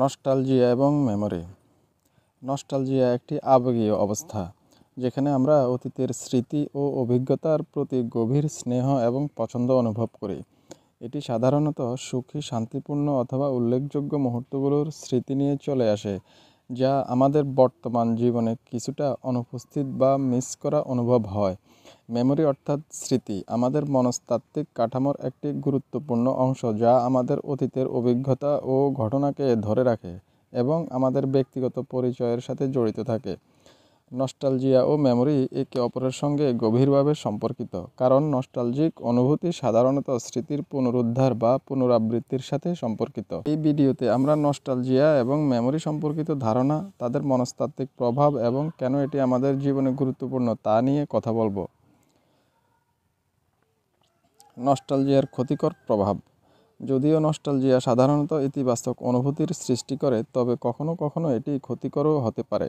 Nostalgia এবং memory. Nostalgia একটি আবেগীয় অবস্থা, যেখানে আমরা অতীতের স্মৃতি ও অভিজ্ঞতার প্রতি গভীর স্নেহ এবং পছন্দ অনুভব করি। এটি সাধারণত সুখী, শান্তিপূর্ণ অথবা উল্লেখযোগ্য মুহূর্তগুলোর স্মৃতি নিয়ে চলে আসে, যা আমাদের বর্তমান জীবনে কিছুটা অনুপস্থিত বা মিস করা অনুভব হয়। মেমোরি অর্থাৎ স্মৃতি আমাদের মনস্তাত্ত্বিক কাঠামোর একটি গুরুত্বপূর্ণ অংশ, যা আমাদের অতীতের অভিজ্ঞতা ও ঘটনাকে ধরে রাখে এবং আমাদের ব্যক্তিগত পরিচয়ের সাথে জড়িত থাকে। নস্টালজিয়া ও মেমোরি একে অপরের সঙ্গে গভীরভাবে সম্পর্কিত, কারণ নস্টালজিক অনুভূতি সাধারণত স্মৃতির পুনরুদ্ধার বা পুনরাবৃত্তির সাথে সম্পর্কিত। এই ভিডিওতে আমরা নস্টালজিয়া এবং মেমোরি সম্পর্কিত ধারণা, তাদের মনস্তাত্ত্বিক প্রভাব এবং কেন এটি আমাদের জীবনে গুরুত্বপূর্ণ তা নিয়ে কথা বলবো। নস্টালজিয়ার ক্ষতিকর প্রভাব। যদিও নস্টালজিয়া সাধারণত ইতিবাচক অনুভূতির সৃষ্টি করে, তবে কখনো কখনো এটি ক্ষতিকরও হতে পারে।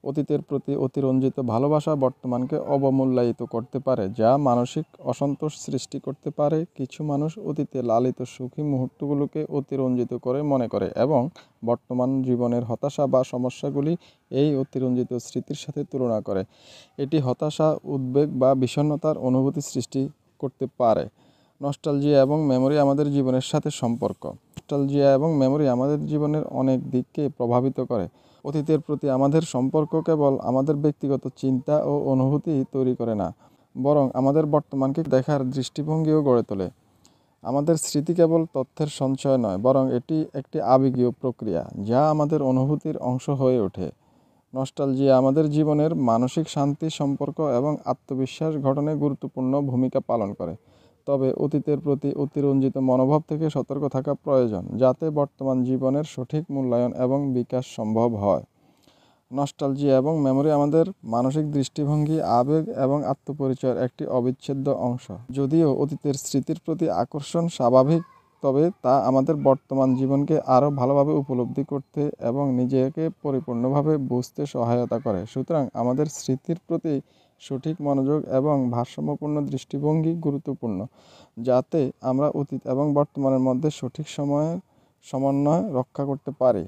অতীতের প্রতি অতিরঞ্জিত ভালোবাসা বর্তমানকে অবমূল্যায়িত করতে পারে, যা মানসিক অসন্তোষ সৃষ্টি করতে পারে। কিছু মানুষ অতীতে লালিত সুখী মুহূর্তগুলোকে অতিরঞ্জিত করে মনে করে এবং বর্তমান জীবনের হতাশা বা সমস্যাগুলি এই অতিরঞ্জিত স্মৃতির সাথে তুলনা করে। এটি হতাশা, উদ্বেগ বা বিষণ্ণতার অনুভূতি সৃষ্টি করতে পারে। নস্টালজিয়া এবং মেমোরি আমাদের জীবনের সাথে সম্পর্ক। নস্টালজিয়া এবং মেমোরি আমাদের জীবনের অনেক দিককে প্রভাবিত করে। অতীতের প্রতি আমাদের সম্পর্ক কেবল আমাদের ব্যক্তিগত চিন্তা ও অনুভূতি তৈরি করে না, বরং আমাদের বর্তমানকে দেখার দৃষ্টিভঙ্গিও গড়ে তোলে। আমাদের স্মৃতি কেবল তথ্যের সঞ্চয় নয়, বরং এটি একটি আবেগীয় প্রক্রিয়া, যা আমাদের অনুভূতির অংশ হয়ে ওঠে। নস্টালজিয়া আমাদের জীবনের মানসিক শান্তি, সম্পর্ক এবং আত্মবিশ্বাস গঠনে গুরুত্বপূর্ণ ভূমিকা পালন করে। তবে অতীতের প্রতি অতিরঞ্জিত মনোভাব থেকে সতর্ক থাকা প্রয়োজন, যাতে বর্তমান জীবনের সঠিক মূল্যায়ন এবং বিকাশ সম্ভব হয়। নস্টালজিয়া এবং মেমোরি আমাদের মানসিক দৃষ্টিভঙ্গি, আবেগ এবং আত্মপরিচয়ের একটি অবিচ্ছেদ্য অংশ। যদিও অতীতের স্মৃতির প্রতি আকর্ষণ স্বাভাবিক, তবে তা আমাদের বর্তমান জীবনকে আরও ভালোভাবে উপলব্ধি করতে এবং নিজেকে পরিপূর্ণভাবে বুঝতে সহায়তা করে। সুতরাং আমাদের স্মৃতির প্রতি সঠিক মনোযোগ এবং ভারসাম্যপূর্ণ দৃষ্টিভঙ্গি গুরুত্বপূর্ণ, যাতে আমরা অতীত এবং বর্তমানের মধ্যে সঠিক সমন্বয় রক্ষা করতে পারি।